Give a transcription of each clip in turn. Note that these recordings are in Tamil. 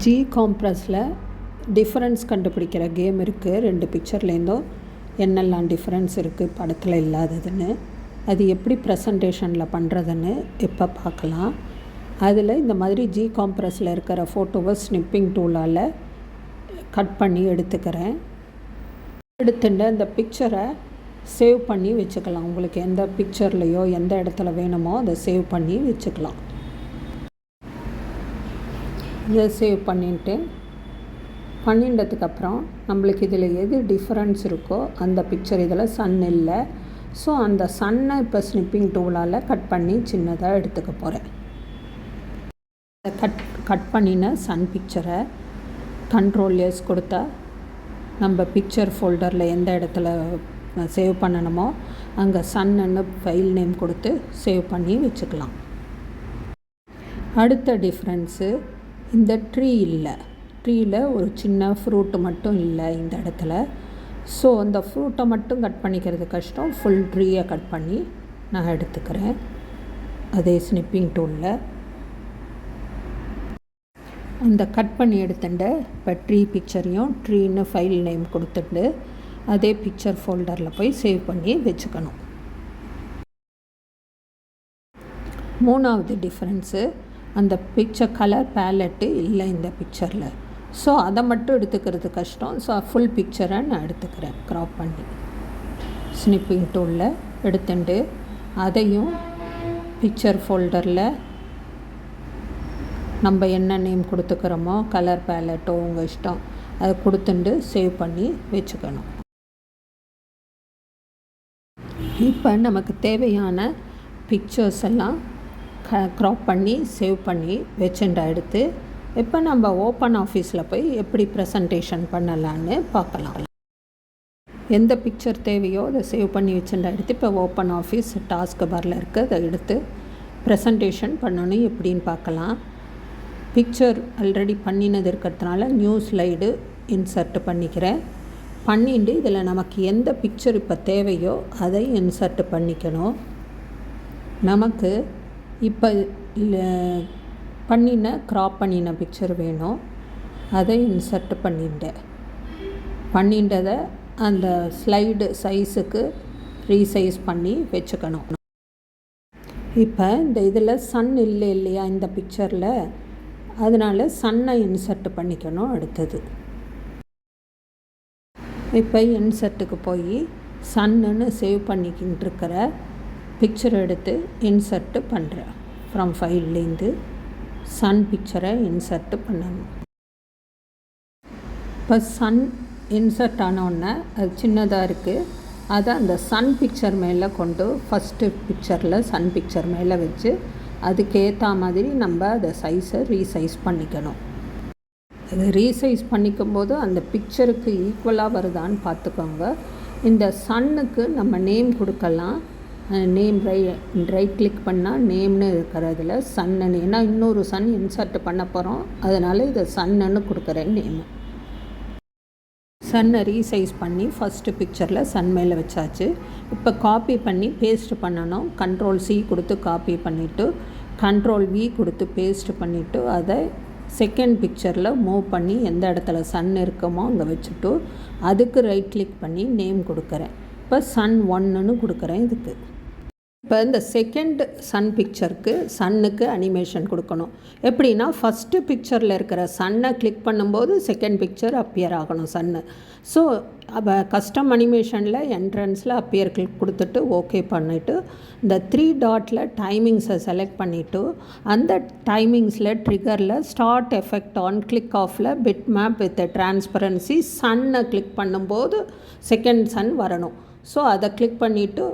ஜி காம்ப்ரஸில் டிஃப்ரென்ஸ் கண்டுபிடிக்கிற கேம் இருக்குது. 2 பிக்சர்லேருந்தும் என்னெல்லாம் டிஃப்ரென்ஸ் இருக்குது படத்தில் இல்லாததுன்னு, அது எப்படி ப்ரெசன்டேஷனில் பண்ணுறதுன்னு இப்போ பார்க்கலாம். அதில் இந்த மாதிரி ஜி காம்ப்ரஸில் இருக்கிற ஃபோட்டோவை ஸ்னிப்பிங் டூலால் கட் பண்ணி எடுத்துக்கிறேன். எடுத்துட்டு அந்த பிக்சரை சேவ் பண்ணி வச்சுக்கலாம். உங்களுக்கு எந்த பிக்சர்லேயோ எந்த இடத்துல வேணுமோ அதை சேவ் பண்ணி வச்சுக்கலாம். இதை சேவ் பண்ணிட்டதுக்கப்புறம் நம்மளுக்கு இதில் எது டிஃப்ரென்ஸ் இருக்கோ அந்த பிக்சர் இதில் சன் இல்லை. ஸோ அந்த சன்னை இப்போ ஸ்னிப்பிங் டூலால் கட் பண்ணி சின்னதாக எடுத்துக்க போகிறேன். கட் பண்ணின சன் பிக்சரை கண்ட்ரோல் எஸ் கொடுத்தா நம்ம பிக்சர் ஃபோல்டரில் எந்த இடத்துல சேவ் பண்ணணுமோ அங்கே சன்னு ஃபைல் நேம் கொடுத்து சேவ் பண்ணி வச்சுக்கலாம். அடுத்த டிஃப்ரென்ஸு, இந்த ட்ரீயில் ஒரு சின்ன ஃப்ரூட்டு மட்டும் இல்லை இந்த இடத்துல. ஸோ அந்த ஃப்ரூட்டை மட்டும் கட் பண்ணிக்கிறது கஷ்டம். ஃபுல் ட்ரீயை கட் பண்ணி நான் எடுத்துக்கிறேன் அதே ஸ்னிப்பிங் டூலில். அந்த கட் பண்ணி எடுத்துட்டு இப்போ ட்ரீ பிக்சரையும் ட்ரீன்னு ஃபைல் நேம் கொடுத்துட்டு அதே பிக்சர் ஃபோல்டரில் போய் சேவ் பண்ணி வச்சுக்கணும். மூணாவது டிஃப்ரென்ஸு, அந்த பிக்சர் கலர் பேலட்டு இல்லை இந்த பிக்சரில். ஸோ அதை மட்டும் எடுத்துக்கிறது கஷ்டம். ஸோ ஃபுல் பிக்சரை நான் எடுத்துக்கிறேன் க்ராப் பண்ணி ஸ்னிப்பிங் டூலில் எடுத்துட்டு அதையும் பிக்சர் ஃபோல்டரில் நம்ம என்ன நேம் கொடுத்துக்கிறோமோ கலர் பேலட்டோ உங்கள் இஷ்டம் அதை கொடுத்துட்டு சேவ் பண்ணி வச்சுக்கணும். இப்போ நமக்கு தேவையான பிக்சர்ஸ் எல்லாம் க்ராப் பண்ணி சேவ் பண்ணி வச்சுட்டா எடுத்து இப்போ நம்ம ஓப்பன் ஆஃபீஸில் போய் எப்படி ப்ரெசன்டேஷன் பண்ணலான்னு பார்க்கலாம். எந்த பிக்சர் தேவையோ அதை சேவ் பண்ணி வச்சுட்டா எடுத்து இப்போ ஓப்பன் ஆஃபீஸ் டாஸ்க் பாரில் இருக்குது, அதை எடுத்து ப்ரெசன்டேஷன் பண்ணணும் எப்படின்னு பார்க்கலாம். பிக்சர் ஆல்ரெடி பண்ணினது இருக்கிறதுனால நியூ ஸ்லைடு இன்சர்ட் பண்ணிக்கிறேன். பண்ணிட்டு இதில் நமக்கு எந்த பிக்சர் இப்போ தேவையோ அதை இன்சர்ட் பண்ணிக்கணும். நமக்கு இப்போ க்ராப் பண்ணின பிக்சர் வேணும், அதை இன்சர்ட் பண்ணிட்டதை அந்த ஸ்லைடு சைஸுக்கு ரீசைஸ் பண்ணி வச்சுக்கணும். இப்போ இந்த இதில் சன் இல்லையா இந்த பிக்சரில், அதனால் சன்னை இன்சர்ட் பண்ணிக்கணும். அடுத்தது இப்போ இன்சர்ட்டுக்கு போய் சன்னுன்னு சேவ் பண்ணிக்கிட்டு இருக்கிற பிக்சரை எடுத்து இன்சர்ட்டு பண்ணுறேன். ஃப்ரம் ஃபைல்லேருந்து சன் பிக்சரை இன்சர்ட்டு பண்ணணும். இப்போ சன் இன்சர்ட் ஆனோடனே அது சின்னதாக இருக்குது, அதை அந்த சன் பிக்சர் மேலே கொண்டு ஃபஸ்ட்டு பிக்சரில் சன் பிக்சர் மேலே வச்சு அதுக்கேற்ற மாதிரி நம்ம அதை சைஸை ரீசைஸ் பண்ணிக்கணும். அது ரீசைஸ் பண்ணிக்கும்போது அந்த பிக்சருக்கு ஈக்குவலாக வருதான்னு பார்த்துக்கோங்க. இந்த சன்னுக்கு நம்ம நேம் கொடுக்கலாம். நேம் ரைட் கிளிக் பண்ணால் நேம்னு இருக்கிறதுல சன்னு, ஏன்னா இன்னொரு சன் இன்சர்ட் பண்ண போகிறோம், அதனால் இதை சன்னுன்னு கொடுக்குறேன் நேமு. சன்னை ரீசைஸ் பண்ணி ஃபஸ்ட்டு பிக்சரில் சன் மேலே வச்சாச்சு. இப்போ காப்பி பண்ணி பேஸ்ட் பண்ணணும். கண்ட்ரோல் சி கொடுத்து காப்பி பண்ணிவிட்டு கண்ட்ரோல் வி கொடுத்து பேஸ்ட் பண்ணிவிட்டு அதை செகண்ட் பிக்சரில் மூவ் பண்ணி எந்த இடத்துல சன் இருக்குமோ அங்கே வச்சுட்டு அதுக்கு ரைட் கிளிக் பண்ணி நேம் கொடுக்குறேன். இப்போ சன் 1ன்னு கொடுக்குறேன் இதுக்கு. இப்போ இந்த செகண்ட் சன் பிக்சருக்கு சன்னுக்கு அனிமேஷன் கொடுக்கணும். எப்படின்னா ஃபஸ்ட்டு பிக்சரில் இருக்கிற சன்னை கிளிக் பண்ணும்போது செகண்ட் பிக்சர் அப்பியர் ஆகணும் சன்னு. ஸோ அப்போ கஸ்டம் அனிமேஷனில் என்ட்ரன்ஸில் அப்பியர் கிளிக் கொடுத்துட்டு ஓகே பண்ணிவிட்டு இந்த 3 டாட்டில் டைமிங்ஸை செலக்ட் பண்ணிவிட்டு அந்த டைமிங்ஸில் ட்ரிகரில் ஸ்டார்ட் எஃபெக்ட் ஆன் கிளிக் ஆஃபில் பிட் மேப் வித் டிரான்ஸ்பரன்சி சன்னை கிளிக் பண்ணும்போது செகண்ட் சன் வரணும். ஸோ அதை கிளிக் பண்ணிவிட்டு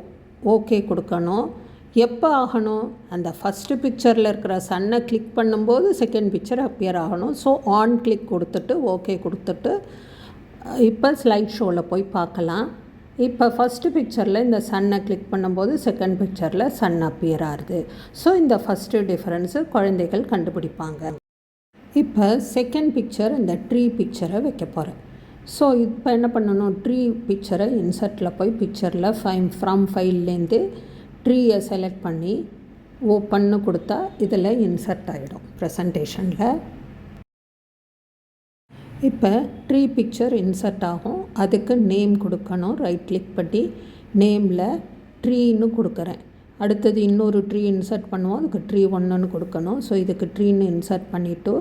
ஓகே கொடுக்கணும். எப்போ ஆகணும், அந்த ஃபஸ்ட்டு பிக்சரில் இருக்கிற சன்னை கிளிக் பண்ணும்போது செகண்ட் பிக்சர் அப்பியர் ஆகணும். ஸோ ஆன் கிளிக் கொடுத்துட்டு ஓகே கொடுத்துட்டு இப்போ ஸ்லைட் ஷோவில் போய் பார்க்கலாம். இப்போ ஃபஸ்ட்டு பிக்சரில் இந்த சன்னை கிளிக் பண்ணும்போது செகண்ட் பிக்சரில் சன் அப்பியர் ஆகுது. ஸோ இந்த ஃபஸ்ட்டு டிஃப்ரென்ஸு குழந்தைகள் கண்டுபிடிப்பாங்க. இப்போ செகண்ட் பிக்சர் இந்த ட்ரீ பிக்சரை வைக்க போகிறேன். ஸோ இப்போ என்ன பண்ணணும், ட்ரீ பிக்சரை இன்சர்ட்டில் போய் பிக்சரில் ஃப்ரம் ஃபைல்லேருந்து ட்ரீயை செலக்ட் பண்ணி ஓப்பன்னு கொடுத்தா இதில் இன்சர்ட் ஆகிடும் ப்ரெசன்டேஷனில். இப்போ ட்ரீ பிக்சர் இன்சர்ட் ஆகும். அதுக்கு நேம் கொடுக்கணும். ரைட் கிளிக் பண்ணி நேமில் ட்ரீன்னு கொடுக்குறேன். அடுத்தது இன்னொரு ட்ரீ இன்சர்ட் பண்ணுவோம். அதுக்கு ட்ரீ 1ன்னு கொடுக்கணும். ஸோ இதுக்கு ட்ரீன்னு இன்சர்ட் பண்ணிவிட்டு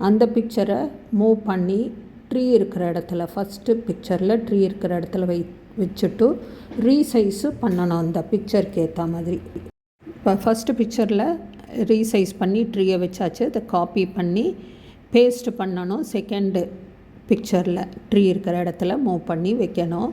அந்த பிக்சரை மூவ் பண்ணி ட்ரீ இருக்கிற இடத்துல ஃபஸ்ட்டு பிக்சரில் ட்ரீ இருக்கிற இடத்துல வச்சுட்டு ரீசைஸு பண்ணணும் அந்த பிக்சருக்கு ஏற்ற மாதிரி. இப்போ ஃபஸ்ட்டு பிக்சரில் ரீசைஸ் பண்ணி ட்ரீயை வச்சாச்சு. அதை காப்பி பண்ணி பேஸ்ட் பண்ணணும். செகண்டு பிக்சரில் ட்ரீ இருக்கிற இடத்துல மூவ் பண்ணி வைக்கணும்.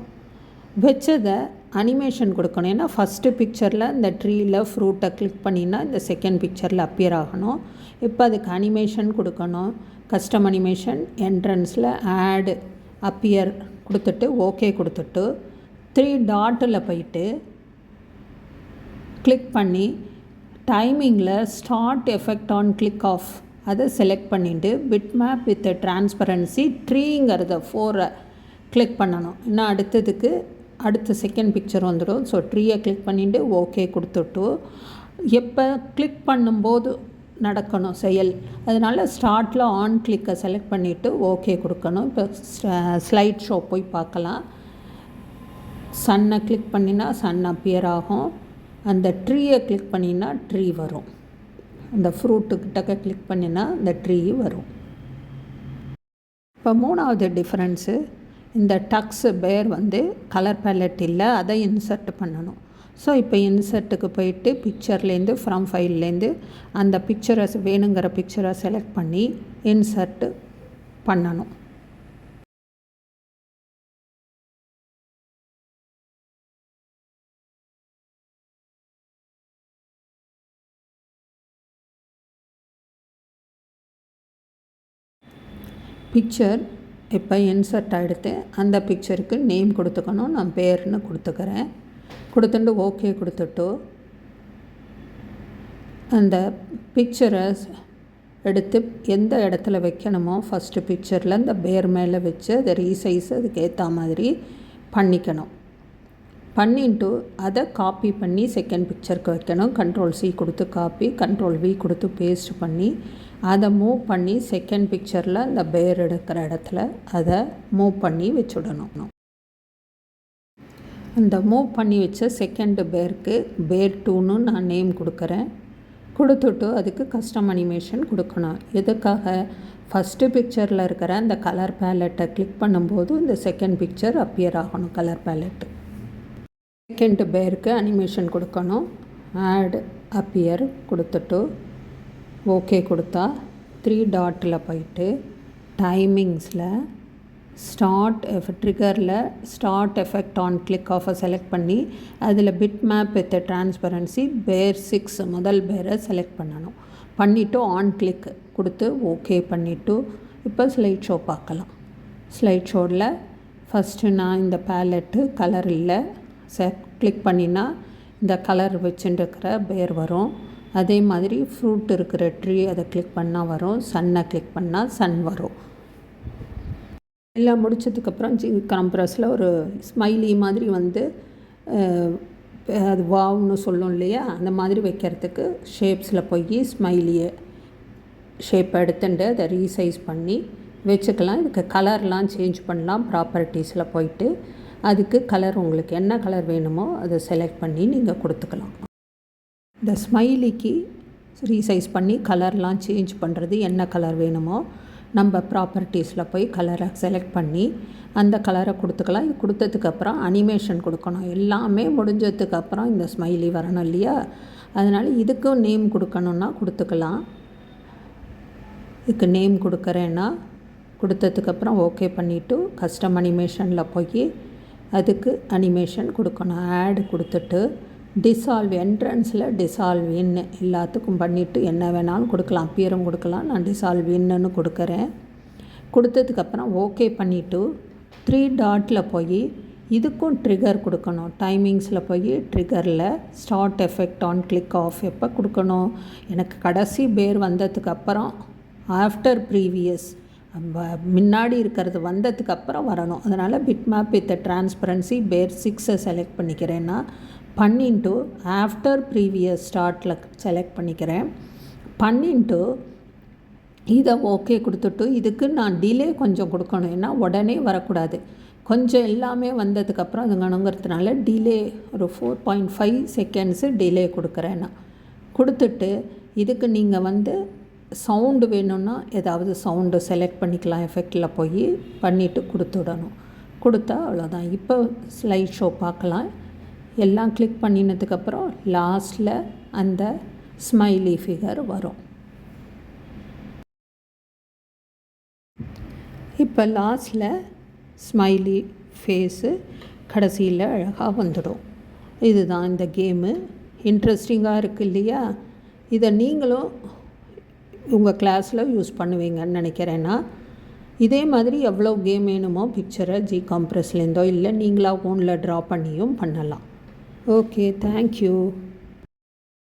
வச்சதை அனிமேஷன் கொடுக்கணும். ஏன்னா ஃபஸ்ட்டு பிக்சரில் இந்த ட்ரீயில் ஃப்ரூட்டை கிளிக் பண்ணினா இந்த செகண்ட் பிக்சரில் அப்பியர் ஆகணும். இப்போ அதுக்கு அனிமேஷன் கொடுக்கணும். கஸ்டம் அனிமேஷன் என்ட்ரன்ஸில் ஆட் அப்பியர் கொடுத்துட்டு ஓகே கொடுத்துட்டு 3 டாட்டில் போயிட்டு கிளிக் பண்ணி டைமிங்கில் start effect on click of அதை செலக்ட் பண்ணிவிட்டு பிட் மேப் வித் டிரான்ஸ்பரன்சி ட்ரீங்கிறத 4 கிளிக் பண்ணணும். இன்னும் அடுத்ததுக்கு அடுத்த செகண்ட் பிக்சர் வந்துடும். ஸோ ட்ரீயை கிளிக் பண்ணிவிட்டு ஓகே கொடுத்துட்டு எப்போ கிளிக் பண்ணும்போது நடக்கணும் செயல், அதனால் ஸ்டார்ட்டில் ஆன் கிளிக்கை செலக்ட் பண்ணிவிட்டு ஓகே கொடுக்கணும். இப்போ ஸ்லைட் ஷோ போய் பார்க்கலாம். சன்னை கிளிக் பண்ணினா சன் அப்பியர் ஆகும். அந்த ட்ரீயை கிளிக் பண்ணினா ட்ரீ வரும். அந்த ஃப்ரூட்டுக்கிட்டக்க கிளிக் பண்ணினா இந்த ட்ரீ வரும். இப்போ 3வது டிஃப்ரென்ஸு, இந்த டக்ஸு பேர் கலர் பேலட் இல்லை, அதை இன்சர்ட் பண்ணணும். ஸோ இப்போ இன்சர்ட்டுக்கு போயிட்டு பிக்சர்லேருந்து ஃப்ரம் ஃபைல்லேருந்து அந்த பிக்சரை வேணுங்கிற பிக்சரை செலக்ட் பண்ணி இன்சர்ட்டு பண்ணணும். பிக்சர் இப்போ இன்சர்ட் ஆகிடுத்து. அந்த பிக்சருக்கு நேம் கொடுத்துக்கணும். நான் பேர்னு கொடுத்துக்கிறேன். கொடுத்துட்டு ஓகே கொடுத்துட்டு அந்த பிக்சரை எடுத்து எந்த இடத்துல வைக்கணுமோ ஃபஸ்ட்டு பிக்சரில் அந்த பேர் மேலே வச்சு அதை ரீசைஸ் அதுக்கு ஏற்ற மாதிரி பண்ணிக்கணும். பண்ணிட்டு அதை காப்பி பண்ணி செகண்ட் பிக்சருக்கு வைக்கணும். Ctrl+C கொடுத்து காப்பி, Ctrl+V கொடுத்து பேஸ்ட் பண்ணி அதை மூவ் பண்ணி செகண்ட் பிக்சரில் அந்த பேர் எடுக்கிற இடத்துல அதை மூவ் பண்ணி வச்சுடணும். அந்த மூவ் பண்ணி வச்ச செகண்ட் பேருக்கு பேர் 2ன்னு நான் நேம் கொடுக்குறேன். கொடுத்துட்டு அதுக்கு கஸ்டம் அனிமேஷன் கொடுக்கணும். எதுக்காக? ஃபஸ்ட்டு பிக்சரில் இருக்கிற அந்த கலர் பேலட்டை கிளிக் பண்ணும்போது இந்த செகண்ட் பிக்சர் அப்பியர் ஆகணும் கலர் பேலட்டு. செகண்ட் பேருக்கு அனிமேஷன் கொடுக்கணும். ஆட் அப்பியர் கொடுத்துட்டு ஓகே கொடுத்தா 3 டாட்டில் போயிட்டு டைமிங்ஸில் ட்ரிகரில் ஸ்டார்ட் எஃபெக்ட் ஆன் கிளிக் ஆஃபை செலக்ட் பண்ணி அதில் பிட் மேப் வித் டிரான்ஸ்பரன்சி பேர் 6 முதல் பேரை செலக்ட் பண்ணணும். பண்ணிவிட்டு ஆன் கிளிக் கொடுத்து ஓகே பண்ணிவிட்டு இப்போ ஸ்லைட் ஷோ பார்க்கலாம். ஸ்லைட் ஷோவில் ஃபஸ்ட்டு நான் இந்த பேலட்டு கலர் இல்லை கிளிக் பண்ணினா இந்த கலர் வச்சுட்டுருக்கிற பேர் வரும். அதே மாதிரி ஃப்ரூட் இருக்கிற ட்ரீ அதை கிளிக் பண்ணால் வரும். சன்னை கிளிக் பண்ணால் சன் வரும். எல்லாம் முடித்ததுக்கப்புறம் கம்ப்ரஸில் ஒரு ஸ்மைலி மாதிரி அது வாவ்னு சொல்லும் இல்லையா, அந்த மாதிரி வைக்கிறதுக்கு ஷேப்ஸில் போய் ஸ்மைலியை ஷேப்பை எடுத்துட்டு அதை ரீசைஸ் பண்ணி வச்சுக்கலாம். இதுக்கு கலர்லாம் சேஞ்ச் பண்ணலாம். ப்ராப்பர்ட்டிஸில் போயிட்டு அதுக்கு கலர் உங்களுக்கு என்ன கலர் வேணுமோ அதை செலக்ட் பண்ணி நீங்கள் கொடுத்துக்கலாம். இந்த ஸ்மைலிக்கு ரீசைஸ் பண்ணி கலர்லாம் சேஞ்ச் பண்ணுறது என்ன கலர் வேணுமோ நம்ம ப்ராப்பர்ட்டிஸில் போய் கலரை செலக்ட் பண்ணி அந்த கலரை கொடுத்துக்கலாம். இது கொடுத்ததுக்கப்புறம் அனிமேஷன் கொடுக்கணும். எல்லாமே முடிஞ்சதுக்கப்புறம் இந்த ஸ்மைலி வரணும் இல்லையா, அதனால் இதுக்கும் நேம் கொடுக்கணுன்னா கொடுத்துக்கலாம். இதுக்கு நேம் கொடுக்குறேன்னா கொடுத்ததுக்கப்புறம் ஓகே பண்ணிவிட்டு கஸ்டம் அனிமேஷனில் போய் அதுக்கு அனிமேஷன் கொடுக்கணும். ஆட் கொடுத்துட்டு டிசால்வ் என்ட்ரன்ஸில் டிசால்வ் இன்னு எல்லாத்துக்கும் பண்ணிவிட்டு என்ன வேணாலும் கொடுக்கலாம். அப்பியரும் கொடுக்கலாம். நான் டிசால்வ் இன்னுன்னு கொடுக்குறேன். கொடுத்ததுக்கப்புறம் ஓகே பண்ணிவிட்டு 3 டாட்டில் போய் இதுக்கும் ட்ரிகர் கொடுக்கணும். டைமிங்ஸில் போய் ட்ரிகரில் start effect on click of எப்போ கொடுக்கணும்? எனக்கு கடைசி பேர் வந்ததுக்கப்புறம் ஆஃப்டர் ப்ரீவியஸ் முன்னாடி இருக்கிறது வந்ததுக்கப்புறம் வரணும். அதனால் பிட் மேப் வித் டிரான்ஸ்பரன்சி பேர் 6 செலக்ட் பண்ணிக்கிறேன்னா பண்ணிட்டு ஆஃப்டர் ப்ரீவியஸ் ஸ்டார்ட்டில் செலக்ட் பண்ணிக்கிறேன். பண்ணிட்டு இதை ஓகே கொடுத்துட்டு இதுக்கு நான் டிலே கொஞ்சம் கொடுக்கணும், ஏன்னா உடனே வரக்கூடாது. கொஞ்சம் எல்லாமே வந்ததுக்கப்புறம் அதுங்கணுங்கிறதுனால டிலே ஒரு 4.5 செகண்ட்ஸு டிலே கொடுக்குறேன் நான். கொடுத்துட்டு இதுக்கு நீங்கள் சவுண்டு வேணும்னா ஏதாவது சவுண்டு செலக்ட் பண்ணிக்கலாம், எஃபெக்டில் போய் பண்ணிவிட்டு கொடுத்துடணும். கொடுத்தா அவ்வளோதான். இப்போ ஸ்லைட் ஷோ பார்க்கலாம். எல்லாம் கிளிக் பண்ணினதுக்கப்புறம் லாஸ்ட்டில் அந்த ஸ்மைலி ஃபிகர் வரும். இப்போ லாஸ்ட்டில் ஸ்மைலி ஃபேஸு கடைசியில் அழகாக வந்துடும். இதுதான் இந்த கேமு. இன்ட்ரெஸ்டிங்காக இருக்குது இல்லையா? இதை நீங்களும் உங்கள் கிளாஸில் யூஸ் பண்ணுவீங்கன்னு நினைக்கிறேன்னா. இதே மாதிரி எவ்வளோ கேம் வேணுமோ பிக்சரை ஜிகாம்ப்ரஸ்லேருந்தோ இல்லை நீங்களாக ஓனில் ட்ரா பண்ணியும் பண்ணலாம். Okay, thank you.